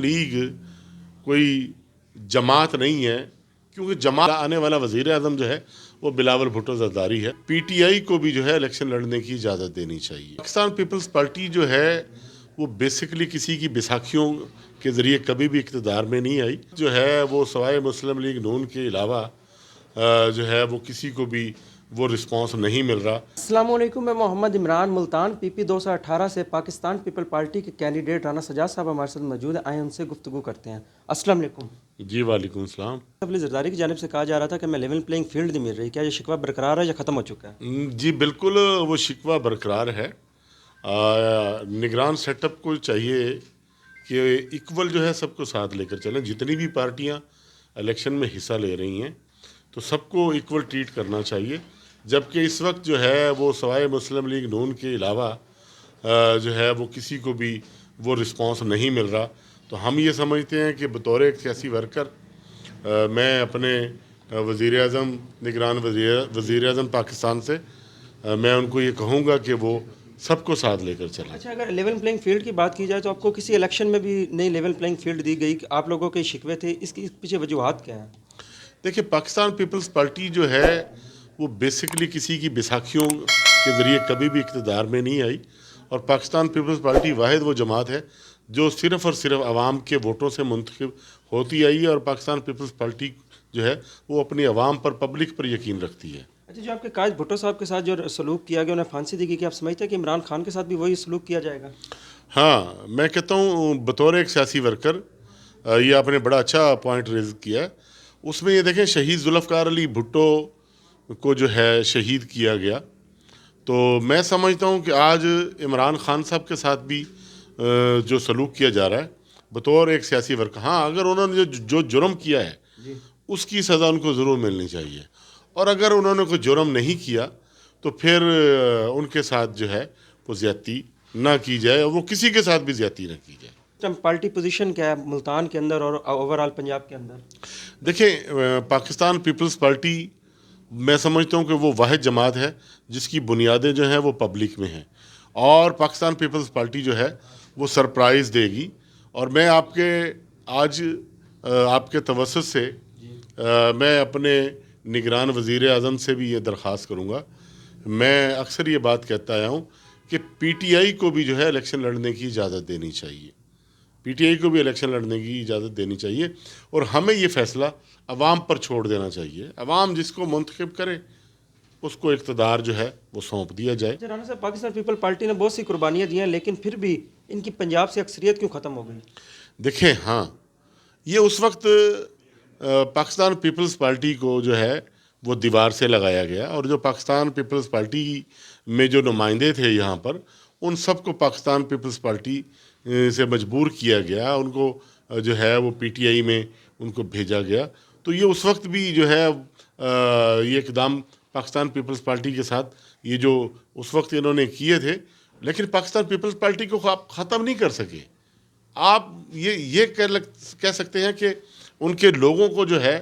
League कोई जमात नहीं है, क्योंकि जमात आने वाला वज़ीर आज़म जो है वो बिलावल भुट्टो ज़रदारी है। पीटीआई को भी जो है इलेक्शन लड़ने की इजाज़त देनी चाहिए। पाकिस्तान पीपल्स पार्टी जो है वो बेसिकली किसी की बैसाखियों के ज़रिए कभी भी इक़्तिदार में नहीं आई। जो है वो सवाए मुस्लिम लीग नून के अलावा जो है वो किसी को भी वो रिस्पॉन्स नहीं मिल रहा। अस्सलामुअलैकुम, मैं मोहम्मद इमरान मुल्तान पीपी 218 से पाकिस्तान पीपल पार्टी के कैंडिडेट राना सजाद साहब हमारे साथ मौजूद हैं। आए उनसे गुफ्तगू करते हैं। अस्सलाम वालेकुम। जी वालेकुम सलाम। जरदारी की जानिब से कहा जा रहा था कि मैं लेवल प्लेइंग फील्ड नहीं मिल रही, क्या ये शिकवा बरकरार है या ख़त्म हो चुका है? जी बिल्कुल, वो शिकवा बरकरार है। निगरान सेटअप को चाहिए कि इक्वल जो है सबको साथ लेकर चलें। जितनी भी पार्टियां इलेक्शन में हिस्सा ले रही हैं तो सबको इक्वल ट्रीट करना चाहिए, जबकि इस वक्त जो है वो सवाए मुस्लिम लीग नून के अलावा जो है वो किसी को भी वो रिस्पांस नहीं मिल रहा। तो हम ये समझते हैं कि बतौर एक सियासी वर्कर मैं अपने वज़ीर आज़म निगरान वज़ीर आज़म पाकिस्तान से मैं उनको ये कहूँगा कि वो सबको साथ लेकर चलें। अच्छा, अगर लेवल प्लेइंग फील्ड की बात की जाए तो आपको किसी इलेक्शन में भी नई लेवल प्लेइंग फील्ड दी गई, आप लोगों के शिकवे थे, इसकी पीछे वजूहत क्या है? देखिए, पाकिस्तान पीपल्स पार्टी जो है वो बेसिकली किसी की बैसाखियों के ज़रिए कभी भी इक़्तिदार में नहीं आई, और पाकिस्तान पीपल्स पार्टी वाहिद वो जमात है जो सिर्फ़ और सिर्फ आवाम के वोटों से मुंतखब होती आई है। और पाकिस्तान पीपल्स पार्टी जो है वो अपनी आवाम पर, पब्लिक पर यकीन रखती है। अच्छा, जो आपके काज भुट्टो साहब के साथ जो सलूक किया गया, उन्हें फांसी दी गई, कि आप समझते हैं कि इमरान खान के साथ भी वही सलूक किया जाएगा? हाँ, मैं कहता हूँ बतौर एक सियासी वर्कर ये आपने बड़ा अच्छा पॉइंट रेज़ किया है। उसमें ये देखें, शहीद जुल्फ़िकार अली भुट्टो को जो है शहीद किया गया, तो मैं समझता हूँ कि आज इमरान खान साहब के साथ भी जो सलूक किया जा रहा है बतौर एक सियासी वर्कर, हाँ, अगर उन्होंने जो जुर्म किया है उसकी सज़ा उनको ज़रूर मिलनी चाहिए, और अगर उन्होंने कोई जुर्म नहीं किया तो फिर उनके साथ जो है वो ज़्यादती ना की जाए, और वो किसी के साथ भी ज़्यादती ना की जाए। पार्टी पोजीशन क्या है मुल्तान के अंदर और ओवरऑल पंजाब के अंदर? देखिए, पाकिस्तान पीपल्स पार्टी मैं समझता हूँ कि वो वाहिद जमात है जिसकी बुनियादें जो हैं वो पब्लिक में हैं, और पाकिस्तान पीपल्स पार्टी जो है वो सरप्राइज़ देगी। और मैं आपके आज आपके तवस्सुत से मैं अपने निगरान वज़ीर आज़म से भी ये दरख्वास्त करूँगा। मैं अक्सर ये बात कहता आया हूँ कि पीटीआई को भी जो है इलेक्शन लड़ने की इजाज़त देनी चाहिए। पीटीआई को भी इलेक्शन लड़ने की इजाज़त देनी चाहिए, और हमें ये फ़ैसला अवाम पर छोड़ देना चाहिए। अवाम जिसको मुंतखब करे उसको इक़्तिदार जो है वो सौंप दिया जाए। अच्छा, राना साहब, पाकिस्तान पीपल पार्टी ने बहुत सी कुर्बानियाँ दी हैं, लेकिन फिर भी इनकी पंजाब से अक्सरियत क्यों ख़त्म हो गई? देखें, हाँ, ये उस वक्त पाकिस्तान पीपल्स पार्टी को जो है वो दीवार से लगाया गया, और जो पाकिस्तान पीपल्स पार्टी में जो नुमाइंदे थे यहाँ पर, उन सब को पाकिस्तान पीपल्स पार्टी से मजबूर किया गया, उनको जो है वो पीटीआई में उनको भेजा गया। तो ये उस वक्त भी जो है ये इक़दाम पाकिस्तान पीपल्स पार्टी के साथ ये जो उस वक्त इन्होंने किए थे, लेकिन पाकिस्तान पीपल्स पार्टी को आप ख़त्म नहीं कर सके। आप ये कह सकते हैं कि उनके लोगों को जो है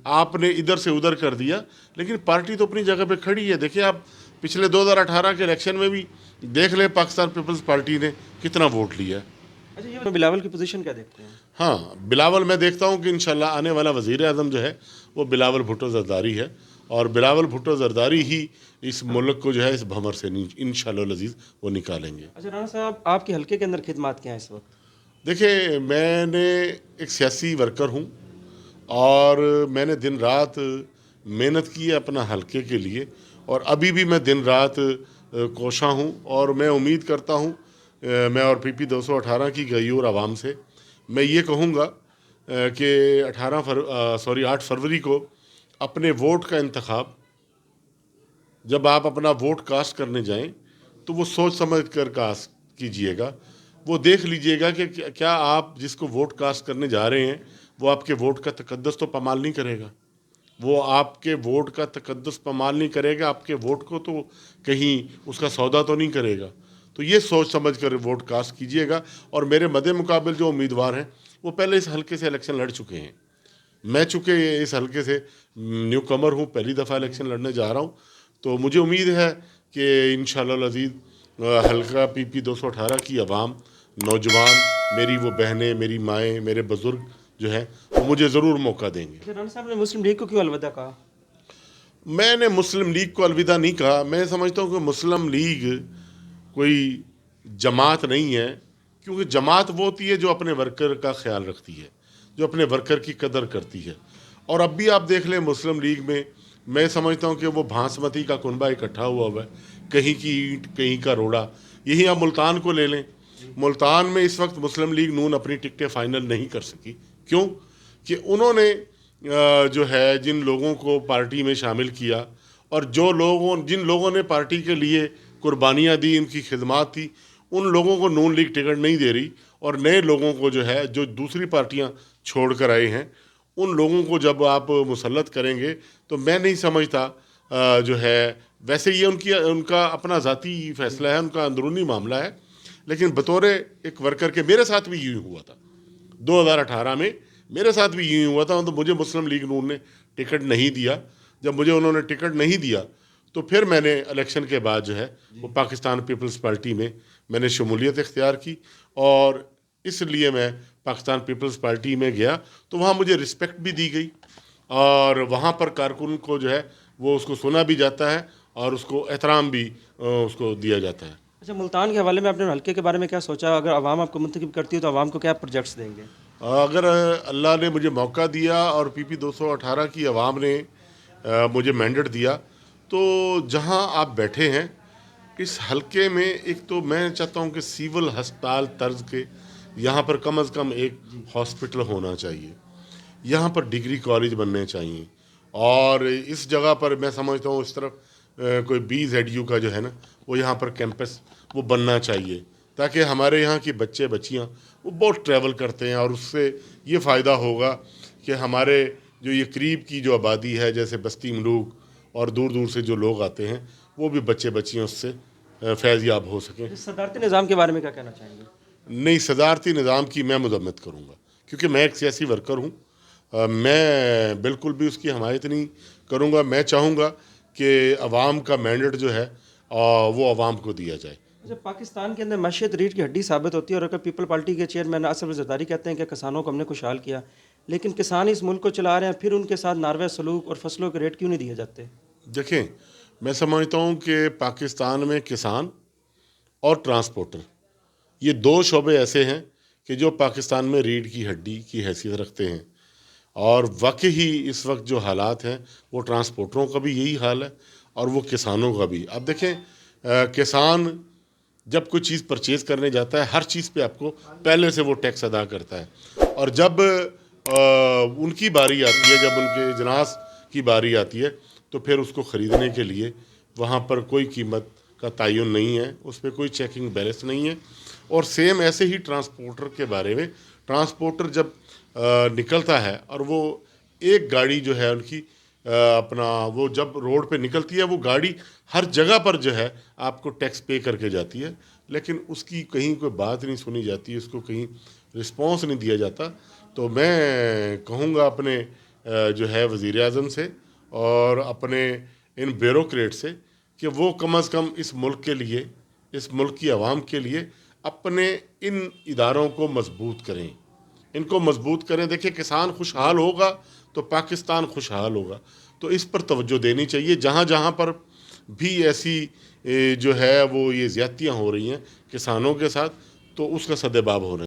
आपने इधर से उधर कर दिया, लेकिन पार्टी तो अपनी जगह पे खड़ी है। देखिए, आप पिछले 2018 के इलेक्शन में भी देख लें पाकिस्तान पीपल्स पार्टी ने कितना वोट लिया। अच्छा, ये बिलावल की पोजीशन क्या देखते हैं? हाँ, बिलावल, मैं देखता हूँ कि इंशाल्लाह आने वाला वज़ीर आज़म जो है वो बिलावल भुट्टो ज़रदारी है, और बिलावल भुट्टो ज़रदारी ही इस मुल्क को जो है इस भंवर से इंशाल्लाह अज़ीज़ वो निकालेंगे। अच्छा राना साहब, आपके हल्के के अंदर खिदमत क्या है इस वक्त? देखिए, मैंने एक सियासी वर्कर हूँ, और मैंने दिन रात मेहनत की है अपना हलके के लिए, और अभी भी मैं दिन रात कोशा हूँ, और मैं उम्मीद करता हूँ मैं और पीपी 218 की गयूर आवाम से मैं ये कहूँगा कि 8 फरवरी को अपने वोट का इंतखाब, जब आप अपना वोट कास्ट करने जाएं तो वो सोच समझ कर कास्ट कीजिएगा। वो देख लीजिएगा कि क्या आप जिसको वोट कास्ट करने जा रहे हैं वो आपके वोट का तकद्दुस तो पामाल नहीं करेगा, वो आपके वोट का तकद्दुस पामाल नहीं करेगा, आपके वोट को तो कहीं उसका सौदा तो नहीं करेगा। तो ये सोच समझ कर वोट कास्ट कीजिएगा। और मेरे मद्दे मुकाबिल जो उम्मीदवार हैं वो पहले इस हलके से इलेक्शन लड़ चुके हैं। मैं चूँकि इस हलके से न्यू कमर हूँ, पहली दफ़ा इलेक्शन लड़ने जा रहा हूँ, तो मुझे उम्मीद है कि इंशाअल्लाह अज़ीज़ हलका पीपी 218 की आवाम, नौजवान मेरी वो बहनें, मेरी माएँ, मेरे बुज़ुर्ग जो हैं वो मुझे ज़रूर मौका देंगे। राणा साहब ने मुस्लिम लीग को क्यों अलविदा कहा? मैंने मुस्लिम लीग को अलविदा नहीं कहा। मैं समझता हूँ कि मुस्लिम लीग कोई जमात नहीं है, क्योंकि जमात वो होती है जो अपने वर्कर का ख्याल रखती है, जो अपने वर्कर की कदर करती है। और अब भी आप देख लें मुस्लिम लीग में, मैं समझता हूँ कि वो भांसमती का कुनबा इकट्ठा हुआ है, कहीं की ईंट कहीं का रोड़ा। यही आप मुल्तान को ले लें, मुल्तान में इस वक्त मुस्लिम लीग नून अपनी टिकटें फाइनल नहीं कर सकी। क्यों? कि उन्होंने जो है जिन लोगों को पार्टी में शामिल किया, और जिन लोगों ने पार्टी के लिए कुर्बानियाँ दी, इनकी खिदमत थी, उन लोगों को नून लीग टिकट नहीं दे रही। और नए लोगों को जो है, जो दूसरी पार्टियां छोड़ कर आए हैं, उन लोगों को जब आप मुसल्लत करेंगे तो मैं नहीं समझता जो है, वैसे ये उनका अपना ज़ाती फैसला है, उनका अंदरूनी मामला है, लेकिन बतौर एक वर्कर के मेरे साथ भी यूँ हुआ था 2018 में, मेरे साथ भी यूँ हुआ था। तो मुझे मुस्लिम लीग नून ने टिकट नहीं दिया। जब मुझे उन्होंने टिकट नहीं दिया तो फिर मैंने इलेक्शन के बाद जो है वो पाकिस्तान पीपल्स पार्टी में मैंने शमूलियत इख्तियार की, और इसलिए मैं पाकिस्तान पीपल्स पार्टी में गया तो वहाँ मुझे रिस्पेक्ट भी दी गई, और वहाँ पर कारकुन को जो है वो उसको सुना भी जाता है और उसको एहतराम भी उसको दिया जाता है। अच्छा, मुल्तान के हवाले में आपने हल्के के बारे में क्या सोचा? अगर आवाम आपको मुंतखब करती है तो आवाम को क्या प्रोजेक्ट्स देंगे? अगर अल्लाह ने मुझे मौका दिया और पीपी 218 की आवाम ने मुझे मैंडेट दिया, तो जहां आप बैठे हैं इस हलके में, एक तो मैं चाहता हूं कि सिविल अस्पताल तर्ज के यहाँ पर कम से कम एक हॉस्पिटल होना चाहिए, यहाँ पर डिग्री कॉलेज बनने चाहिए, और इस जगह पर मैं समझता हूँ इस तरफ कोई BZU का जो है ना वो यहाँ पर कैंपस वो बनना चाहिए, ताकि हमारे यहाँ की बच्चे बच्चियाँ वो बहुत ट्रैवल करते हैं, और उससे ये फ़ायदा होगा कि हमारे जो ये करीब की जो आबादी है, जैसे बस्ती मलूक और दूर दूर से जो लोग आते हैं, वो भी बच्चे बच्चियाँ उससे फैज़ याब हो सकें। सदारती निज़ाम के बारे में क्या कहना चाहेंगे? नहीं, सदारती निज़ाम की मैं मज़म्मत करूँगा, क्योंकि मैं एक सियासी वर्कर हूँ। मैं बिल्कुल भी उसकी हमायत नहीं करूँगा। मैं चाहूँगा कि अवाम का मैंडेट जो है वो अवाम को दिया जाए। अच्छा, पाकिस्तान के अंदर मईशत रीढ़ की हड्डी साबित होती है, और अगर पीपल पार्टी के चेयरमैन असद ज़रदारी कहते हैं कि किसानों को हमने खुशहाल किया, लेकिन किसान इस मुल्क को चला रहे हैं, फिर उनके साथ नारवा सलूक और फसलों के रेट क्यों नहीं दिए जाते? देखें, मैं समझता हूँ कि पाकिस्तान में किसान और ट्रांसपोर्टर, ये दो शोबे ऐसे हैं कि जो पाकिस्तान में रीढ़ की हड्डी की हैसियत रखते हैं, और वाकई ही इस वक्त जो हालात हैं वो ट्रांसपोर्टरों का भी यही हाल है और वो किसानों का भी। अब देखें, किसान जब कोई चीज़ परचेज़ करने जाता है, हर चीज़ पे आपको पहले से वो टैक्स अदा करता है, और जब उनकी बारी आती है, जब उनके इजलास की बारी आती है, तो फिर उसको ख़रीदने के लिए वहाँ पर कोई कीमत का तयन नहीं है, उस पर कोई चेकिंग बैलेंस नहीं है। और सेम ऐसे ही ट्रांसपोर्टर के बारे में, ट्रांसपोर्टर जब निकलता है और वो एक गाड़ी जो है उनकी अपना वो जब रोड पे निकलती है, वो गाड़ी हर जगह पर जो है आपको टैक्स पे करके जाती है, लेकिन उसकी कहीं कोई बात नहीं सुनी जाती, उसको कहीं रिस्पॉन्स नहीं दिया जाता। तो मैं कहूँगा अपने जो है वज़ीर आज़म से और अपने इन ब्यूरोक्रेट से कि वो कम अज़ कम इस मुल्क के लिए, इस मुल्क की आवाम के लिए अपने इन इदारों को मजबूत करें, इनको मजबूत करें। देखिए, किसान खुशहाल होगा तो पाकिस्तान खुशहाल होगा, तो इस पर तवज्जो देनी चाहिए। जहाँ जहाँ पर भी ऐसी जो है वो ये ज़्यादतियाँ हो रही हैं किसानों के साथ, तो उसका सद्देबाब होना